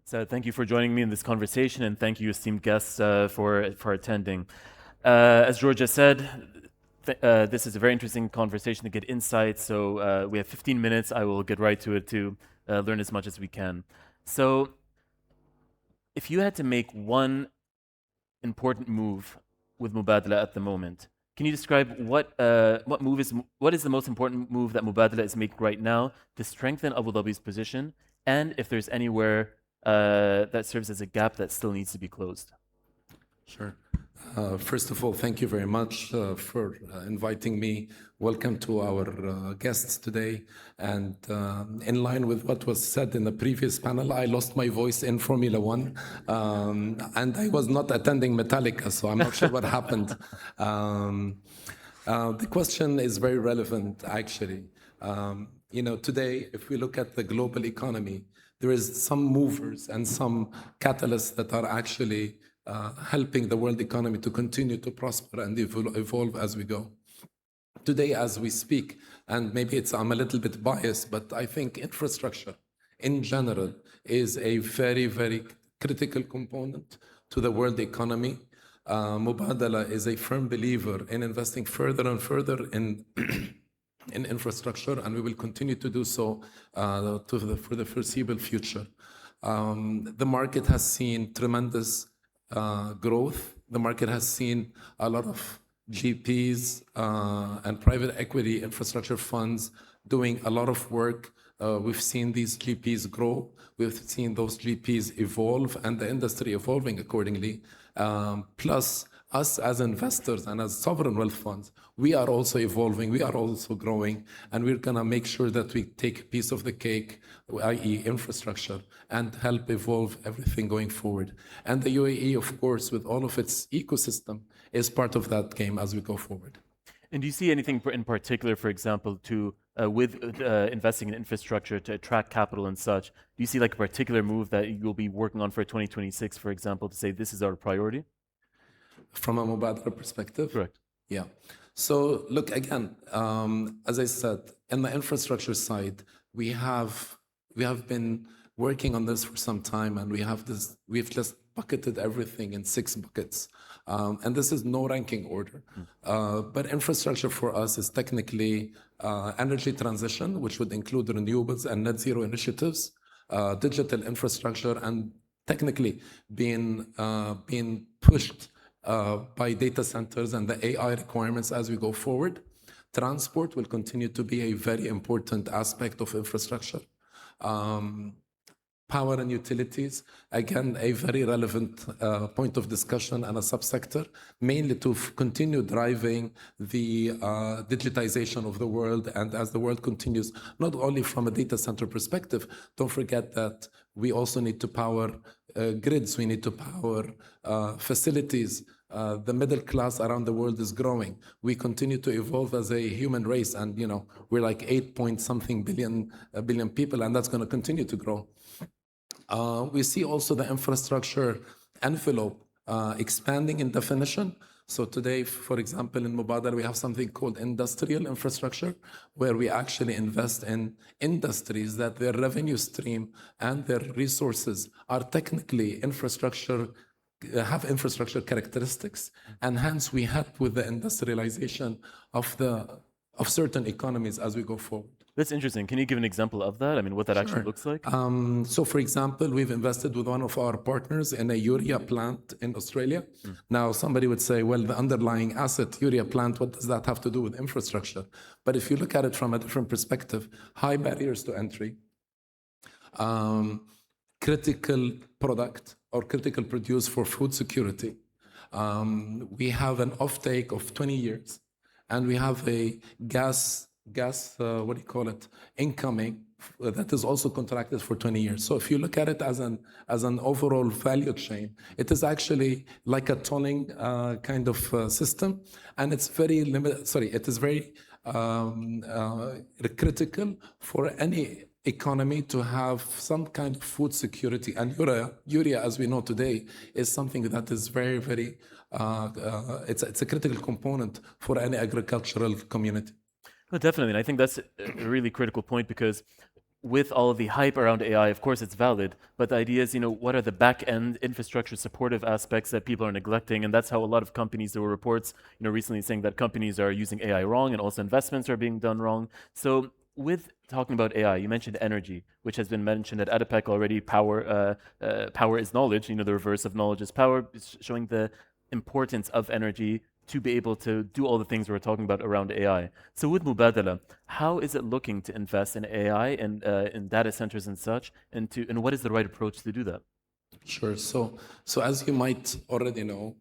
So thank you for joining me in this conversation, and thank you, esteemed guests, for attending. As Georgia said, this is a very interesting conversation to get insight. So we have 15 minutes. I will get right to it to learn as much as we can. So, if you had to make one important move with Mubadala at the moment, can you describe what is the most important move that Mubadala is making right now to strengthen Abu Dhabi's position, and if there's anywhere that serves as a gap that still needs to be closed? Sure. First of all, thank you very much for inviting me. Welcome to our guests today. And in line with what was said in the previous panel, I lost my voice in Formula One, and I was not attending Metallica, so I'm not sure what happened. The question is very relevant, actually. Today, if we look at the global economy, there is some movers and some catalysts that are actually helping the world economy to continue to prosper and evolve as we go. Today, as we speak, and maybe I'm a little bit biased, but I think infrastructure in general is a very, very critical component to the world economy. Mubadala is a firm believer in investing further and further in in infrastructure, and we will continue to do so for the foreseeable future. The market has seen tremendous growth. The market has seen a lot of GPs and private equity infrastructure funds doing a lot of work. We've seen these GPs grow. We've seen those GPs evolve and the industry evolving accordingly. Plus, us as investors and as sovereign wealth funds, we are also evolving, we are also growing, and we're gonna make sure that we take a piece of the cake, i.e. infrastructure, and help evolve everything going forward. And the UAE, of course, with all of its ecosystem, is part of that game as we go forward. And do you see anything in particular, for example, with investing in infrastructure to attract capital and such? Do you see like a particular move that you'll be working on for 2026, for example, to say this is our priority? From a Mubadala perspective? Correct. Yeah. So look, again, as I said, in the infrastructure side, we have been working on this for some time, and we've just bucketed everything in 6 buckets. And this is no ranking order. But infrastructure for us is technically energy transition, which would include renewables and net zero initiatives, digital infrastructure, and technically being pushed by data centers and the AI requirements as we go forward. Transport will continue to be a very important aspect of infrastructure. Power and utilities, again, a very relevant point of discussion and a subsector, mainly to continue driving the digitization of the world. And as the world continues, not only from a data center perspective, don't forget that we also need to power grids, we need to power facilities. The middle class around the world is growing. We continue to evolve as a human race, and we're like 8-point-something billion people, and that's going to continue to grow. We see also the infrastructure envelope expanding in definition. So today, for example, in Mubadala, we have something called industrial infrastructure, where we actually invest in industries that their revenue stream and their resources are technically have infrastructure characteristics, and hence we help with the industrialization of certain economies as we go forward. That's interesting. Can you give an example of that? I mean, what that actually looks like? So, for example, we've invested with one of our partners in a urea plant in Australia. Now, somebody would say, well, the underlying asset, urea plant, what does that have to do with infrastructure? But if you look at it from a different perspective, high barriers to entry, critical product or critical produce for food security. We have an offtake of 20 years, and we have a gas, incoming that is also contracted for 20 years. So if you look at it as an overall value chain, it is actually like a tolling kind of system, and it's very limited. It is very critical for any economy to have some kind of food security. And urea, as we know today, is something that is very, very. It's a critical component for any agricultural community. Well, definitely. And I think that's a really critical point, because with all of the hype around AI, of course, it's valid, but the idea is, what are the back-end infrastructure supportive aspects that people are neglecting? And that's how a lot of companies, there were reports, recently saying that companies are using AI wrong and also investments are being done wrong. So with talking about AI, you mentioned energy, which has been mentioned at ADIPEC already. Power is knowledge. The reverse of knowledge is power. It's showing the importance of energy to be able to do all the things we're talking about around AI. So with Mubadala, how is it looking to invest in AI and in data centers and such, and what is the right approach to do that? Sure. So as you might already know,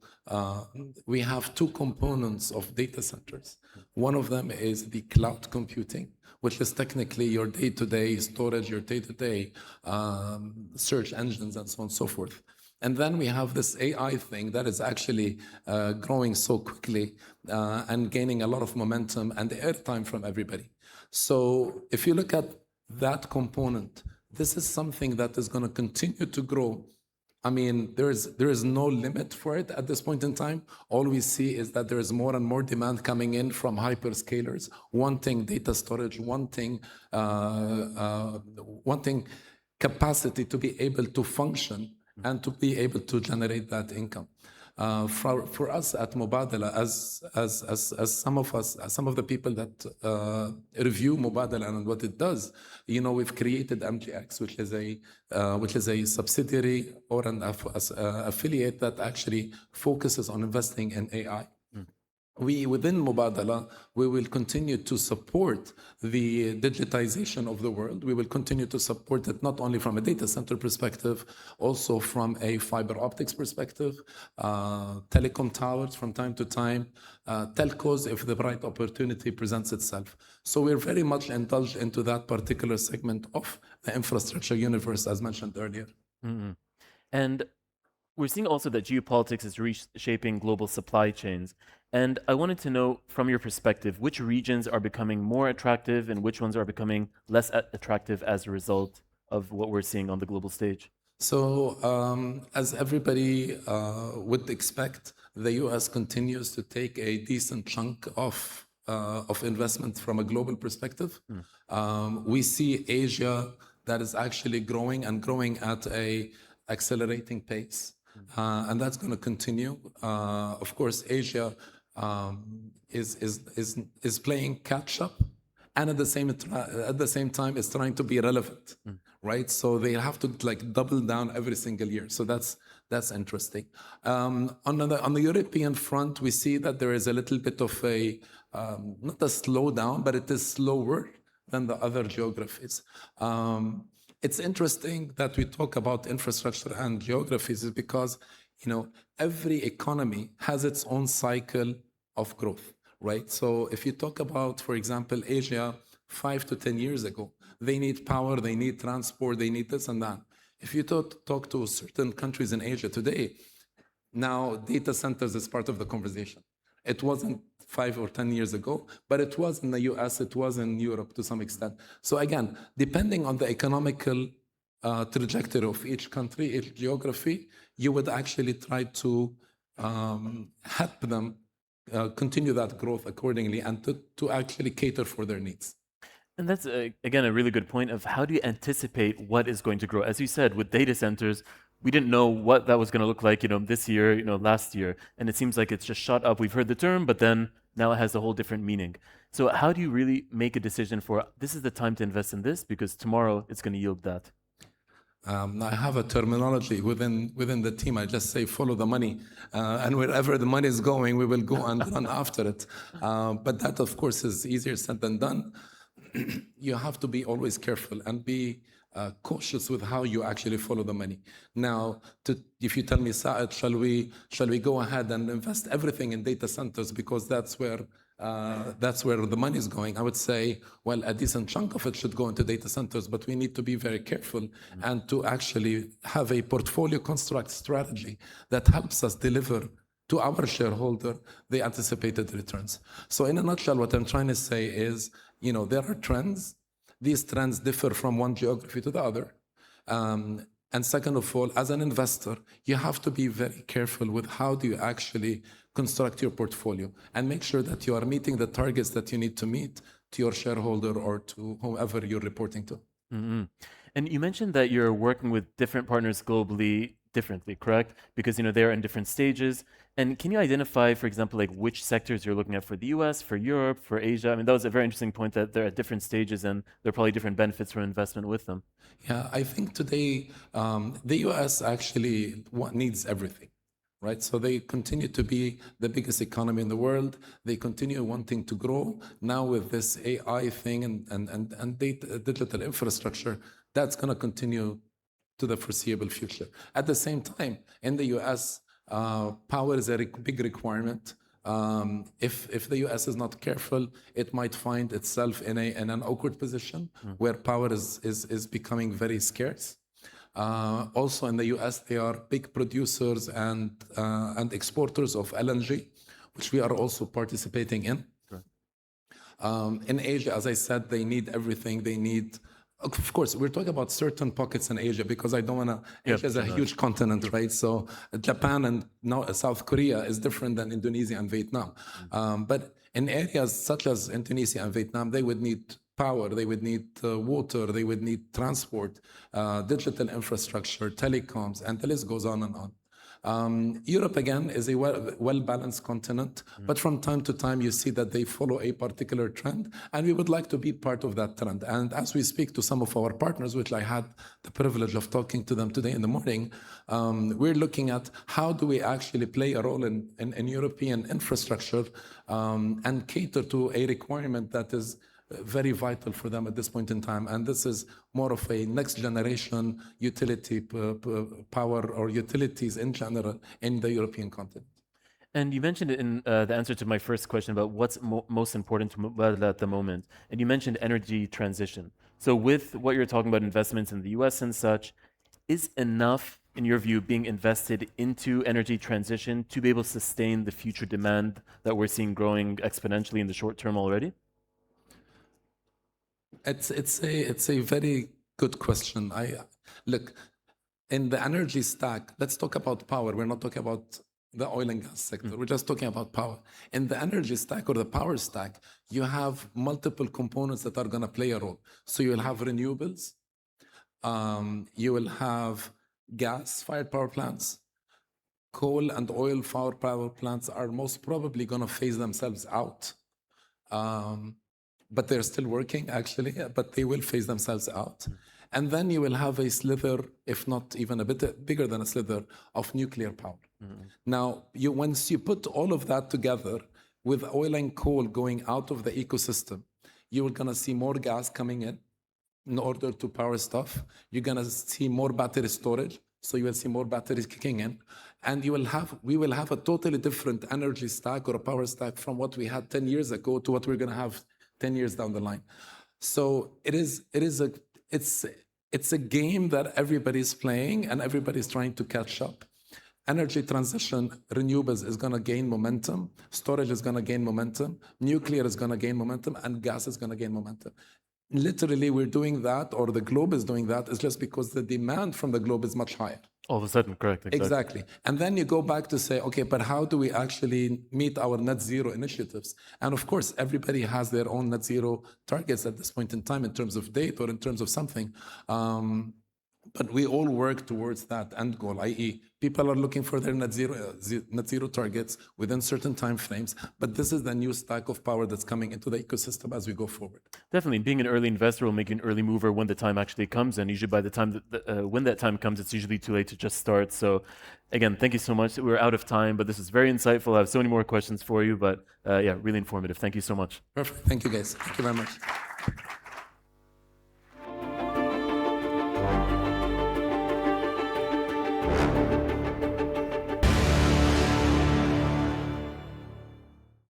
we have two components of data centers. One of them is the cloud computing, which is technically your day-to-day storage, your day-to-day search engines, and so on and so forth. And then we have this AI thing that is actually growing so quickly and gaining a lot of momentum and airtime from everybody. So if you look at that component, this is something that is going to continue to grow. I mean, there is no limit for it at this point in time. All we see is that there is more and more demand coming in from hyperscalers, wanting data storage, wanting capacity to be able to function and to be able to generate that income. For us at Mubadala, as some of the people that review Mubadala and what it does, we've created MGX, which is a subsidiary or an affiliate that actually focuses on investing in AI. Within Mubadala, we will continue to support the digitization of the world. We will continue to support it not only from a data center perspective, also from a fiber optics perspective, telecom towers from time to time, telcos if the right opportunity presents itself. So we're very much indulged into that particular segment of the infrastructure universe, as mentioned earlier. Mm-hmm. And we're seeing also that geopolitics is reshaping global supply chains. And I wanted to know, from your perspective, which regions are becoming more attractive and which ones are becoming less attractive as a result of what we're seeing on the global stage? So, as everybody would expect, the U.S. continues to take a decent chunk of investment from a global perspective. We see Asia that is actually growing and growing at a accelerating pace. And that's going to continue. Of course, Asia is playing catch up, and at the same time, is trying to be relevant, right? So they have to double down every single year. So that's interesting. On the European front, we see that there is a little bit of a not a slowdown, but it is slower than the other geographies. It's interesting that we talk about infrastructure and geographies is because, every economy has its own cycle of growth, right? So if you talk about, for example, Asia 5 to 10 years ago, they need power, they need transport, they need this and that. If you talk to certain countries in Asia today, now data centers is part of the conversation. It wasn't 5 or 10 years ago, but it was in the US, it was in Europe to some extent. So again, depending on the economical trajectory of each country, each geography, you would actually try to help them continue that growth accordingly and to actually cater for their needs. And that's, again, a really good point of how do you anticipate what is going to grow? As you said, with data centers, we didn't know what that was going to look like, this year, last year. And it seems like it's just shot up. We've heard the term, but then now it has a whole different meaning. So how do you really make a decision for this is the time to invest in this because tomorrow it's going to yield that? I have a terminology within the team. I just say follow the money, and wherever the money is going, we will go and run after it. But that, of course, is easier said than done. You have to be always careful and be cautious with how you actually follow the money. Now, if you tell me, Saad, shall we go ahead and invest everything in data centers because that's where the money is going? I would say, well, a decent chunk of it should go into data centers, but we need to be very careful and to actually have a portfolio construct strategy that helps us deliver to our shareholder the anticipated returns. So in a nutshell, what I'm trying to say is, there are trends. These trends differ from one geography to the other. And second of all, as an investor, you have to be very careful with how do you actually construct your portfolio and make sure that you are meeting the targets that you need to meet to your shareholder or to whomever you're reporting to. Mhm. And you mentioned that you're working with different partners globally differently, correct? Because they're in different stages. And can you identify, for example, like which sectors you're looking at for the US, for Europe, for Asia? I mean, that was a very interesting point that they're at different stages and there are probably different benefits for investment with them. Yeah, I think today the US actually needs everything, right? So they continue to be the biggest economy in the world. They continue wanting to grow. Now with this AI thing and digital infrastructure, that's going to continue to the foreseeable future. At the same time, in the US, power is a big requirement. If the US is not careful, it might find itself in an awkward position where power is becoming very scarce. Also in the US, they are big producers and exporters of LNG, which we are also participating in. In Asia, as I said, they need everything. They need, of course, we're talking about certain pockets in Asia because I don't want to. Asia is a huge continent, right? So Japan and now South Korea is different than Indonesia and Vietnam. But in areas such as Indonesia and Vietnam, they would need power, they would need water, they would need transport, digital infrastructure, telecoms, and the list goes on and on. Europe, again, is a well-balanced continent, but from time to time you see that they follow a particular trend, and we would like to be part of that trend. And as we speak to some of our partners, which I had the privilege of talking to them today in the morning, we're looking at how do we actually play a role in European infrastructure and cater to a requirement that is very vital for them at this point in time. And this is more of a next generation utility power or utilities in general in the European continent. And you mentioned it in the answer to my first question about what's most important to Mubadala at the moment. And you mentioned energy transition. So with what you're talking about investments in the US and such, is enough, in your view, being invested into energy transition to be able to sustain the future demand that we're seeing growing exponentially in the short term already? It's a very good question. Look, in the energy stack, let's talk about power. We're not talking about the oil and gas sector. We're just talking about power. In the energy stack or the power stack, you have multiple components that are going to play a role. So you will have renewables, you will have gas-fired power plants. Coal and oil-fired power plants are most probably going to phase themselves out. But they're still working, actually, but they will phase themselves out. And then you will have a slither, if not even a bit bigger than a slither, of nuclear power. Now, once you put all of that together with oil and coal going out of the ecosystem, you're going to see more gas coming in order to power stuff. You're going to see more battery storage, so you will see more batteries kicking in. And we will have a totally different energy stack or a power stack from what we had 10 years ago to what we're going to have 10 years down the line. So it's a game that everybody's playing and everybody's trying to catch up. Energy transition, renewables is going to gain momentum, storage is going to gain momentum, nuclear is going to gain momentum, and gas is going to gain momentum. Literally, we're doing that, or the globe is doing that, is just because the demand from the globe is much higher. All of a sudden, correct. Exactly. And then you go back to say, okay, but how do we actually meet our net zero initiatives? And of course, everybody has their own net zero targets at this point in time in terms of date or in terms of something. But we all work towards that end goal, i.e., people are looking for their net zero targets within certain time frames. But this is the new stack of power that's coming into the ecosystem as we go forward. Definitely, being an early investor will make you an early mover when the time actually comes. And usually, by the time when that time comes, it's usually too late to just start. So, again, thank you so much. We're out of time, but this is very insightful. I have so many more questions for you, but yeah, really informative. Thank you so much. Perfect. Thank you, guys. Thank you very much.